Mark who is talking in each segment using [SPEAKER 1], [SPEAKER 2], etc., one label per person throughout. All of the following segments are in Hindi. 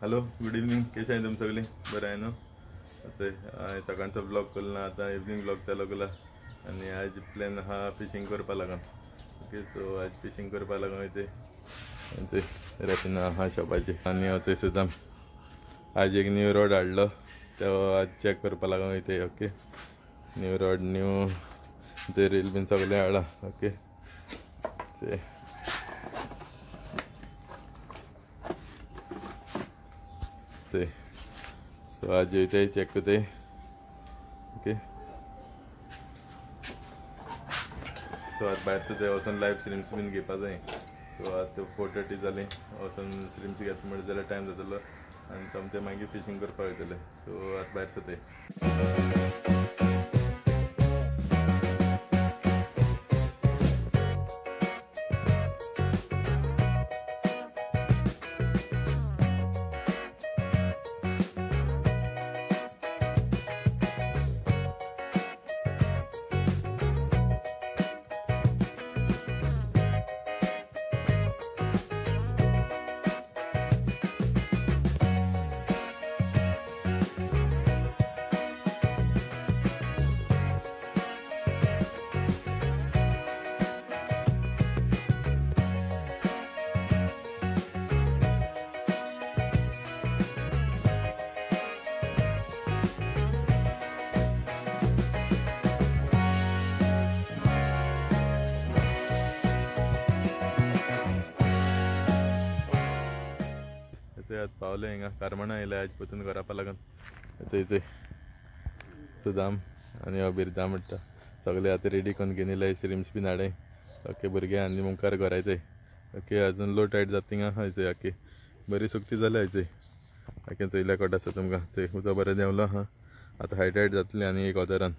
[SPEAKER 1] Hello good evening. कशें आहे तुम सगळीं? बरें आहे न्हू? हांवें सकाळचो ब्लॉग केलो ना, आतां इवनिंग ब्लॉग चालू केला. आनी आज प्लॅन आहा फिशींग करपा लागून. ओके, सो आज फिशींग करपा लागून वयते रेपिना आहा शॉपाची. आनी हांव थंय सुद्दां आज एक न्यू रॉड हाडलो, तो आज चॅक करपा लागून वयते. ओके, न्यू रॉड, न्यू ते रील बीन सगळें हाडला. ओके, सो आज वयताय चॅक कोताय. ओके, सो आज भायर सुद्दां वचून लायव्ह स्ट्रिम्स बीन घेवपा जाय. सो आज ते 4:30 जाली, वचून स्ट्रिम्स घेता म्हणटा जाल्यार टायम जातलो आनी सोमतें मागीर फिशींग करपा वयतले. सो आज भायर सुद्दां आज पावले हिंगा कारमणा येयले आज परतून करपा लागून. थंय सुदाम आनी हो बिरदा म्हणटा सगळे आतां रेडी करून घेवन येयले. श्रिम्स बीन हाडे. ओके, भुरगे आनी मुखार गरायताय. ओके, अजून लो टायट जाता थिंगा हयचंय. ओके, बरी सुकती जाल्या हयचंय. ओके, चोयल्या कोट आसा तुमकां. थंय उदक बरें देंवलो आहा. आतां हाय टायट जातली आनी एक ऑदरान.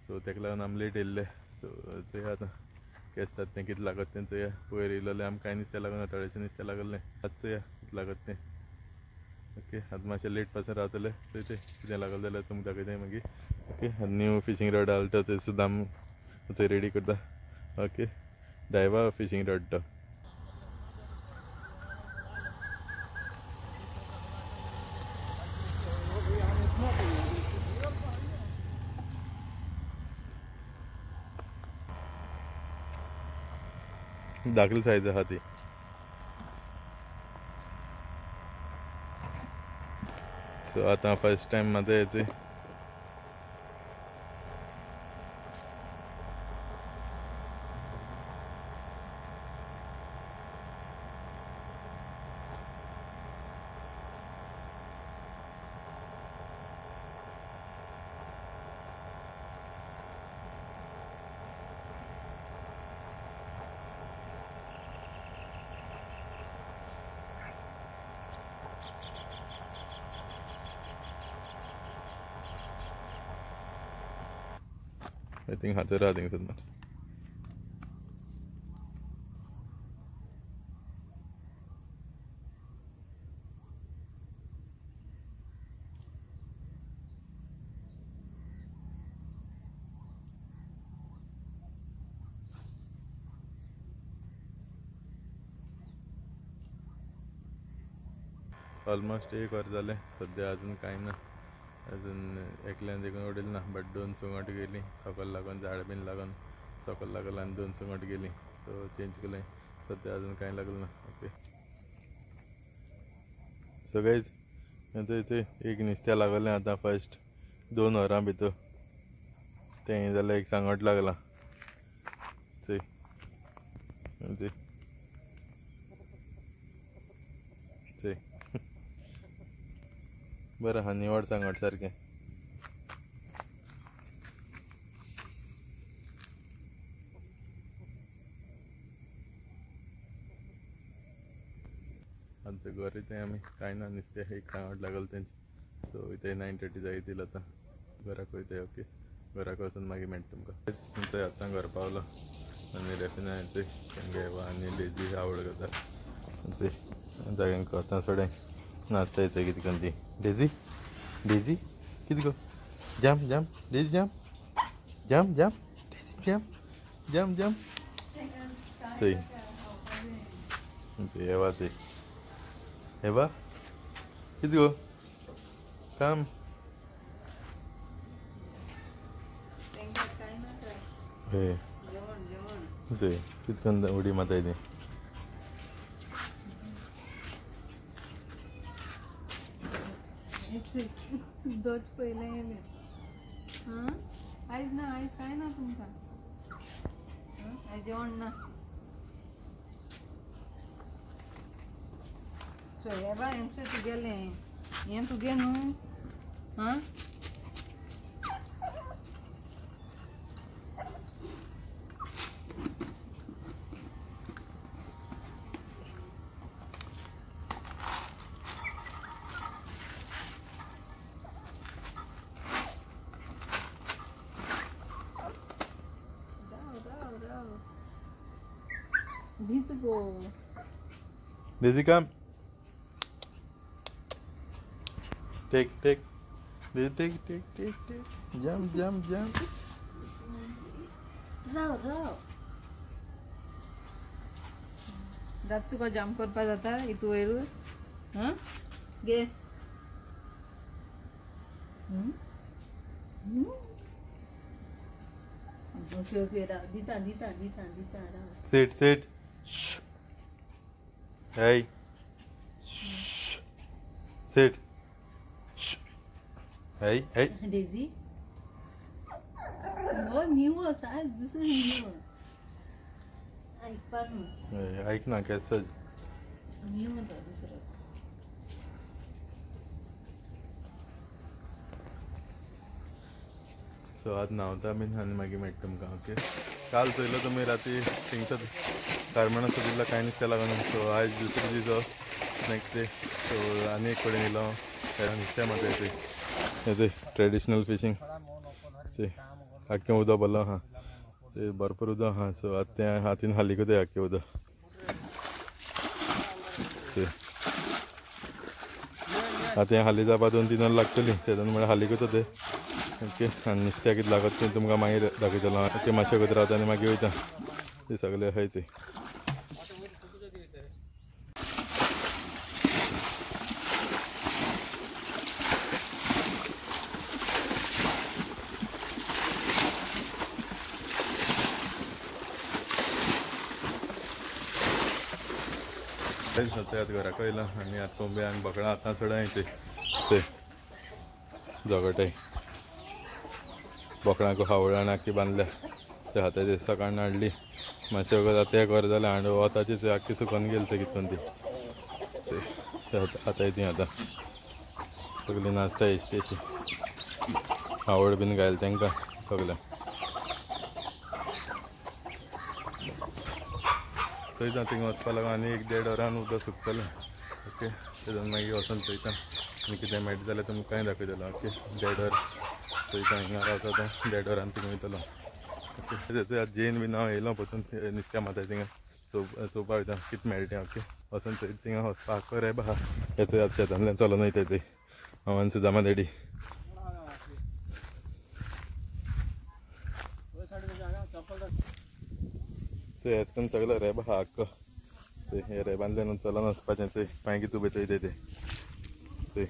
[SPEAKER 1] सो तेका लागून आमी लेट येयल्ले. सो चोया आतां केसतात तें कितें लागत तें चोया. पयर येयलोले आमकां कांय नुस्तें लागना, थोडेशें नुस्तें लागलें. आतां चोया कितें लागत तें. ओके, आतां मातशें लेट पासून रावतले. थंय कितें लागलें जाल्यार तुमकां दाखयताय मागीर. ओके, न्यू फिशींग रॉड हाडला थंय सुद्दां थंय रेडी करता. ओके, डायवा फिशींग रॉड तो धाकली सायज आहा ती. सो आतां फर्स्ट टायम म्हाका येचें आय थिंक हातर आहा थिंग सुद्दां. ऑलमोस्ट 1 वर जालें. सद्या अजून कांय ना. अजून एकल्यान देखून उडयलें ना. बट 2 सुंगट गेलीं सकयल लागून, झाड बीन लागून सकयल लागलें आनी 2 सुंगट गेलीं. सो चेंज केलें. सद्या अजून कांय लागलें ना. ओके, सो गायज थंय एक नुस्तें लागलें आतां फर्स्ट 2 वरां भितर. तें जाल्यार एक सांगट लागलां थंय. थंय बरें आहा, निवड सांगट सारकें. आमचे घर इथे आमी कांय ना नुस्तें एक सांगट लागलें तेंचे. सो इथे 9:30 जाय येतील आतां घराक वयताय. ओके, घराक वचून मागीर मेळटा तुमकां. थंय आतां घर पावलो आनी रेपिना हेंचें तेंगे आनी लेजी आवड करता. थंय जाग्यांक आतां थोडें नाचता येचें कितें करून ती डेजी डेजी कितें गो जाम जाम डेजी जाम जाम जाम डेजी जाम जाम जाम थंय एवा थंय एवा किती गो काम हे ते कितकन उडी माताय ती
[SPEAKER 2] दोच पहिले गेले आईज ना आईज काय ना तुमका जेवण ना हे बा यांचे तुगेले हे तुगे न्हू हां Dito go.
[SPEAKER 1] Daisy, come. Take. Daisy, take. Jump.
[SPEAKER 2] Rao. जात तुका जम्प करपा जाता इतू वयरू हां गे ओके राव दिता Rao
[SPEAKER 1] Sit. Shh. Hey. Shh. Sit. Shh. Hey.
[SPEAKER 2] Daisy हो न्यू साज दुसरं न्यू ऐकपा न्हू
[SPEAKER 1] ऐक ना कसं
[SPEAKER 2] न्यू होता दुसरं
[SPEAKER 1] सो आज न्हांवता बीन आनी मागीर मेळटा तुमकां ओके काल चोयलो तुमी राती थिंगसर कारमणा चोरिल्लो कांय नुस्त्या लागून सो आयज दुसरो दिसो नेक्स्ट डे सो आनी एक कडेन येयलो नुस्तें मात येते ट्रेडिशनल फिशींग ते आख्खें उदक भरलो आहा ते भरपूर उदक आहा सो आतां तें हातीन हालीक तें आख्खें उदक ते आतां हें हाली जावपा 2-3 वर लागतली तेदोन म्हळ्यार हालीकूच तें ओके आनी नुस्त्या कितें लागत तें तुमकां मागीर दाखयतलो हांव ओके मातशें करत रावता आनी मागीर वयता ते सगळे आहाय ते सत्यात घराक येयला आनी आतां कोंबे आनी बोकडां आतां चडाय ते जोगटाय बोकडांक हावळान आख्खी बांदल्या ते हाताची सकाळीं हाडली मातशें वगत आतां एक वर जालें हांड वताची ते आख्खी सुकोन गेली ते कितून ती आतां ती आतां सगळीं नाचता इश्टी अशी हावळ बीन घायल तांकां सगळ्यांक चोयता थिंगा वचपा लागून आनी 1-1.5 वरान उदक सुकतलें ओके तेदोन मागीर वचून चोयता आनी कितें मेळटा जाल्यार तुमकां कांय दाखयतलो ओके 1.5 वर चोयता हिंगा रावता तो 1.5 वरान थिंगा वयतलो ओके तेजे आतां जेन बीन हांव येयलो पसून नुस्त्या माताय थिंगा चोवपाक वयता कितें मेळटा ओके वचून चोयता थिंगा वचपा आख्खो रेब आहा हेचो आतां शेतांतल्यान चलोन वयता थंय हांव आनी सुदामा डॅडी ते हेच करून सगळो रेब आहा आख्खो ते हे रेबांतल्यान चलोन वचपाचें ते पांय कितू बेतयता ते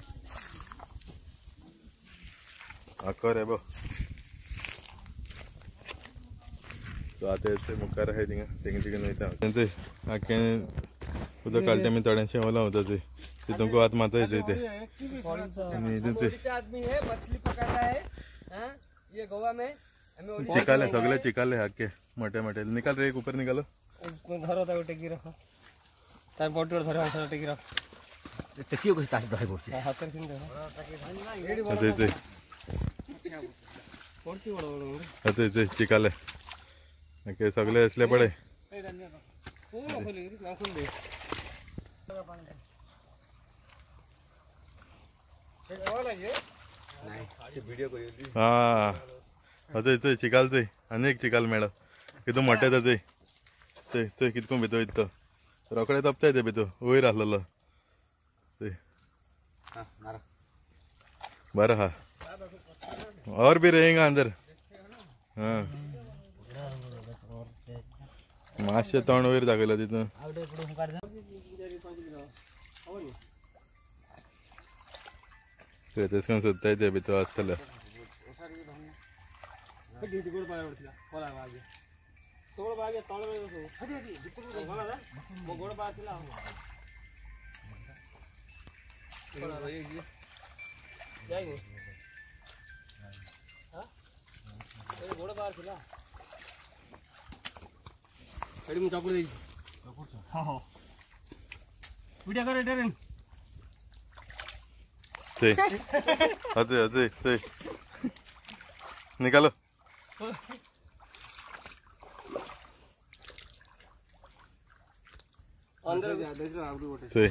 [SPEAKER 1] आख्खो रेबो सो आतां ते मुखार आहाय थिंगा थिंगेन वयता ते आख्खें उदक काडटा आमी थोडेंशें ओलां उदक ते तितूंक आतां माताय ते आनी चिकाले सगळे चिकाले आख्खे मोटे निकाल रे एक ऊपर निकालो
[SPEAKER 3] धरो था टेकी रखो तार बोट धरो हंसा टेकी रखो टेकियो कस तास दहाय बोट हातर सिन दे
[SPEAKER 1] ते
[SPEAKER 3] कोणती वडवड
[SPEAKER 1] ते चिकाले ओके सगळे असले पडे हाँ अथंय चिकाल थंय आनी एक चिकाल मेळ्ळो कितू मोटे थंय थंय कितको भितर वयता तो रोखडे तपताय ते भितर वयर आसलेलो थंय बरें आहा और भी रहेगा अंदर हाँ मातशें तोंड वयर दाखयलो तितून तेच करून सुद्धा येते भितर आसतले
[SPEAKER 3] गोड पार उठला कोला बागे तोड़ बागे तोड़ में सो हदी हदी भितर में गला दा वो गोड़ पार थिला कोला भाई जी जाई नहीं हां ए गोड़ पार थिला एडी मु चापुड़ देई हां हां वीडियो करे डेरेन
[SPEAKER 1] ते अते अते ते निकालो
[SPEAKER 3] अंदर देख लो आवडी गोटे
[SPEAKER 1] ते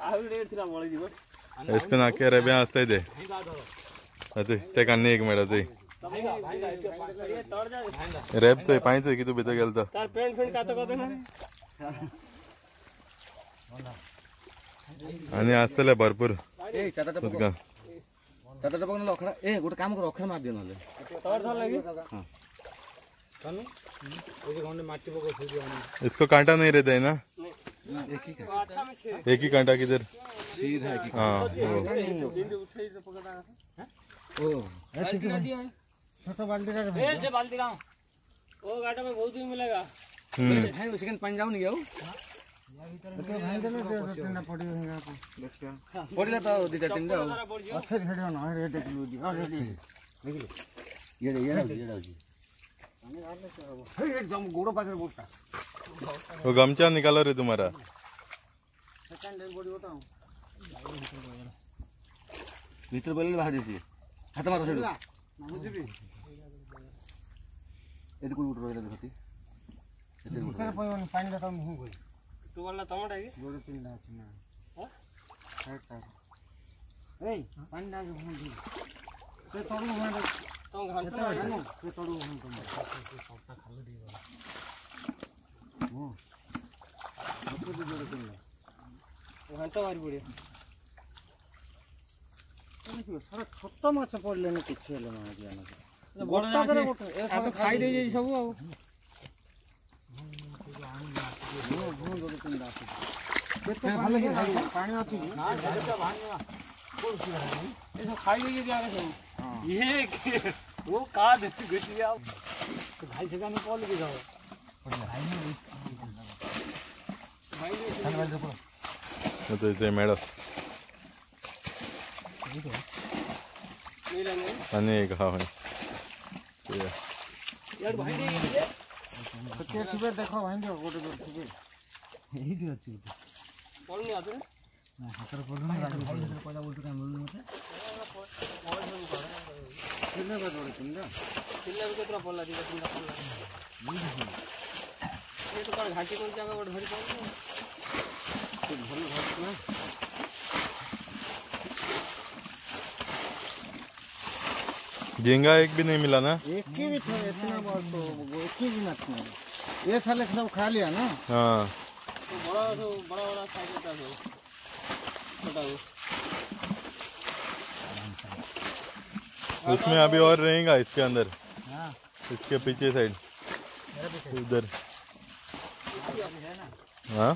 [SPEAKER 3] आवडी थिला मोळी जीव
[SPEAKER 1] इसको नाके रे ब्या असते दे अते ते कान्नी एक मेडा ते रेप से पांच से की तू भितर गेलता
[SPEAKER 3] तार पेंट फेंट कातो कातो ना
[SPEAKER 1] आणि असतले भरपूर
[SPEAKER 4] ए चाटा
[SPEAKER 1] तुका
[SPEAKER 4] चाटा पकड़ अखड़ा ए गोटे काम कर अखड़ा मार दियो नले
[SPEAKER 3] तोड़ धर लगी
[SPEAKER 4] हां
[SPEAKER 3] तनु ओइ जे गंडे माटी पको फुजी आनी
[SPEAKER 1] इसको कांटा नहीं रहता है ना
[SPEAKER 4] एक ही का
[SPEAKER 3] अच्छा में छे
[SPEAKER 1] एक ही कांटा किधर
[SPEAKER 4] सीधा है कि
[SPEAKER 1] हाँ वो
[SPEAKER 3] बिंदु उठाई तो पकड़ा
[SPEAKER 4] ओ
[SPEAKER 3] बाल्टी ना दिया छोटा बाल्टी का ए जे बाल्टी का ओ गाटा में बहुत दिन मिलेगा
[SPEAKER 4] है उसी के पानी जाऊ नहीं गयो पड़िला तो दिता तीन जाऊ
[SPEAKER 3] अच्छा हेडो ना रेट किलो दी और रेडी
[SPEAKER 4] ये
[SPEAKER 3] हे एकदम गोड़ो पाकर बोलता
[SPEAKER 1] वो गमछा निकालो रे तुम्हारा
[SPEAKER 3] सेकंड टाइम बॉडी होता हूं
[SPEAKER 4] भीतर बोले बाहर जैसे हाथ मारो सेडू
[SPEAKER 3] मुझे भी
[SPEAKER 4] ए कोन उठ रहले देखती
[SPEAKER 3] कर पवन पानी का कम हो गई तू वाला टमाटर है गोड़ो तीन ना छी ना हां ए पानी डाल हो दी ते तोड़ू हो तो घंटा ना ते तोड़ू हो तुम सबटा खाली दी ओ तो जोड़ो तीन घंटा मारी पड़े सारा छोटा माछ पड़ले न किछ हेले मार दिया ना गोटा करे गोटा ए सब खाई दे जे सब आ पानी अच्छी खाई लीजिए ये वो का देती बेटी आओ तो भाई से गाने कॉल के जाओ
[SPEAKER 1] तो इथे मेडा आणि एक हा होय
[SPEAKER 3] यार भाई ने ये
[SPEAKER 4] देखो भाई गोटे
[SPEAKER 3] यही अच्छी कॉल नहीं आते ना हाथ पर नहीं गाड़ी भाई से कोला बोलते काम बोलने मते कितने का जोड़े तुम ना किल्ला भी कितना पड़ला दिया तुमका पड़ला ये तो कर घाटी कोन जगह पर धरी पाओ तो भल घाट ना
[SPEAKER 1] झींगा एक भी नहीं मिला ना
[SPEAKER 4] एक ही भी था इतना बहुत तो एक ही भी मत नहीं ये साले सब खा लिया ना
[SPEAKER 1] हाँ
[SPEAKER 3] तो बड़ा साइज होता है छोटा
[SPEAKER 1] उसमें अभी और रहेगा इसके अंदर इसके पीछे साइड उधर हाँ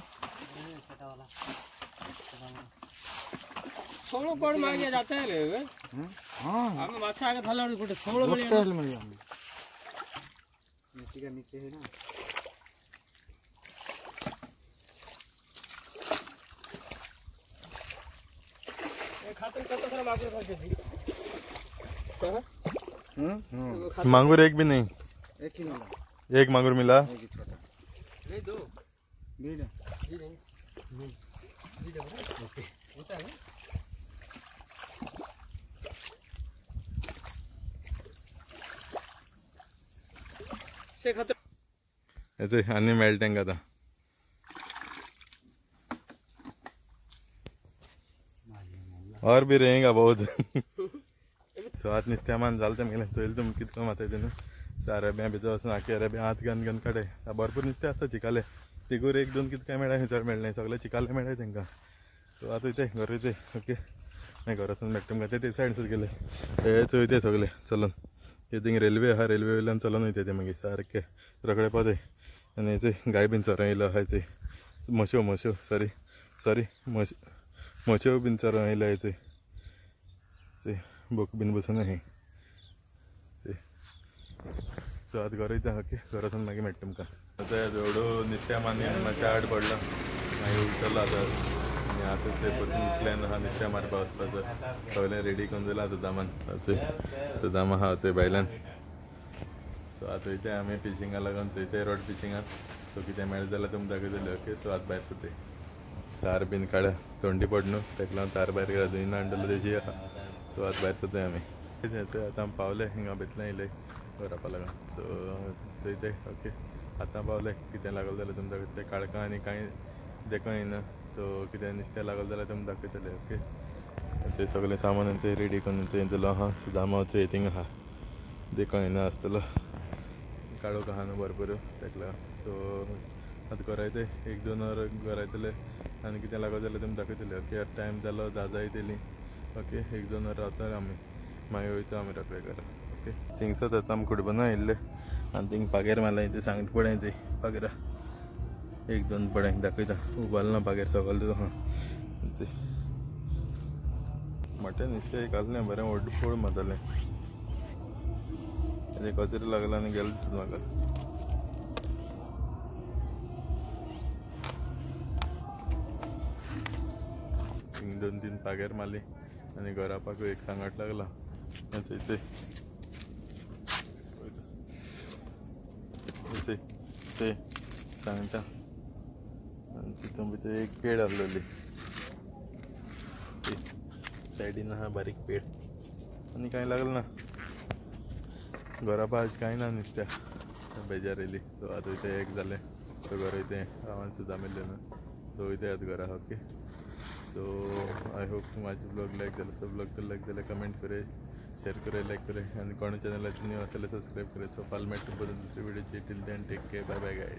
[SPEAKER 3] सोलो कोड मांगे जाते हैं ले
[SPEAKER 4] हां
[SPEAKER 3] हमें माछा आगे थाला और गोटे सोलो मिल
[SPEAKER 4] गया नीचे का नीचे है ना
[SPEAKER 3] खाते कत सारा मागुर खाते
[SPEAKER 1] मांगुर एक भी नहीं
[SPEAKER 4] एक ही मिला
[SPEAKER 1] एक मांगुर मिला
[SPEAKER 4] एक ही छोटा
[SPEAKER 3] ले दो
[SPEAKER 4] बीड़ा
[SPEAKER 3] ओके होता है से खतर
[SPEAKER 1] ऐसे अन्य मेल्टेंगा था और भी रहेगा बहुत स्वाद निस्त्यामान झालते मेले चोईल तुम कितको माता तेन सारे ब्या भितर वचून आखे अरे ब्या हात गन काडे भरपूर नुस्तें आसता चिकाले तिगूर एक दोन कितके मेळ्ळा चड मेळ्ळें सगळे चिकाले मेळ्ळे तेंकां सो आतां इथे घर इथे ओके मागीर घर वचून मेळटा तुमकां ते सायडीसून गेले हे चोयते सगळे चलून ते थिंग रेल्वे आहा रेल्वे वयल्यान चलून वयता ते मागीर सारके रोखडे पावताय आनी हेचो गाय बीन चोरो येयलो आहा थंय म्हश्यो सॉरी म्हश्यो बीन चोरो येयल्या थंय ते बूक बीन बसून आहे ते सो आतां घरा येता ओके घरा वचून मागीर मेळटा तुमकां आतां एवढो नुस्त्या मारनी आनी मातशें आड पडला मागीर उठलो आतां आनी आतां ते परतून प्लॅन आहा नुस्त्या मारपा वचपाचो सगळें रेडी करून जालां सुदामान सुदाम आहा थंय भायल्यान सो आतां वयता आमी फिशिंगा लागून थंय रोड फिशिंगाक सो कितें मेळ्ळें जाल्यार तुमकां दाखयतले ओके सो आतां भायर सुद्दां तार बीन काडा थंडी पड न्हू ताका लागून तार भायर काडा धुयन हाडलेलो तेजी आहा सो आतां भायर सुद्दां आमी आतां पावले हिंगा भितरलें येयले गरापा लागून सो थंय ओके आतां पावले कितें लागलें जाल्यार तुमकां दाखयतलें काळखां आनी कांय देखून येना सो कितें नुस्तें लागलें जाल्यार तुमकां दाखयतलें ओके ते सगळें सामान थंय रेडी करून थंय येतलो आहा सुदामा थंय थिंग आहा देखून येना आसतलो काळोख आहा न्हू भरपूर ताका लागून सो आतां घरा येता 1-2 वर घरा येतले आनी कितें लागत जाल्यार तुमकां दाखयतले ओके टायम जालो 10 येतली ओके 1-2 वर रावता आमी मागीर वयता आमी रोखडे घरा ओके थिंगसर आतां आमी कुडबना येयल्ले आनी थिंग पागेर मारला ते सांगता पळय ती पागेरा 1-2 पळय दाखयता उबारला ना पागेर सकयल तुका मोटें नुस्तें एक आसलें बरें व्हड फोड मारतालें तेजे कचरो लागला आनी गेलो दिसता म्हाका थिंग 2-3 पागेर मारली आनी घरा पाकूय एक सांगाट लागला थंय ते सांगता आनी तितून भितर एक पेड आहलोली सायडीन आहा बारीक पेड आनी कांय लागलें ना घरा आज कांय ना नुस्त्या बेजार येयली सो आतां ते एक जालें सो घरा येतें रावन सुद्दां मेळ्ळें ना सो वयता आतां घरा ओके सो आय होप म्हाजे ब्लॉग लायक जालो सो ब्लॉग तर लायक जाल्यार कमेंट करे शेअर करे लायक करे आनी कोण चॅनलाचेर न्यू आसल्यार सब्सक्रायब करे सो फाल्यां मेळटा दुसरी व्हिडिओची till then take care bye bye guys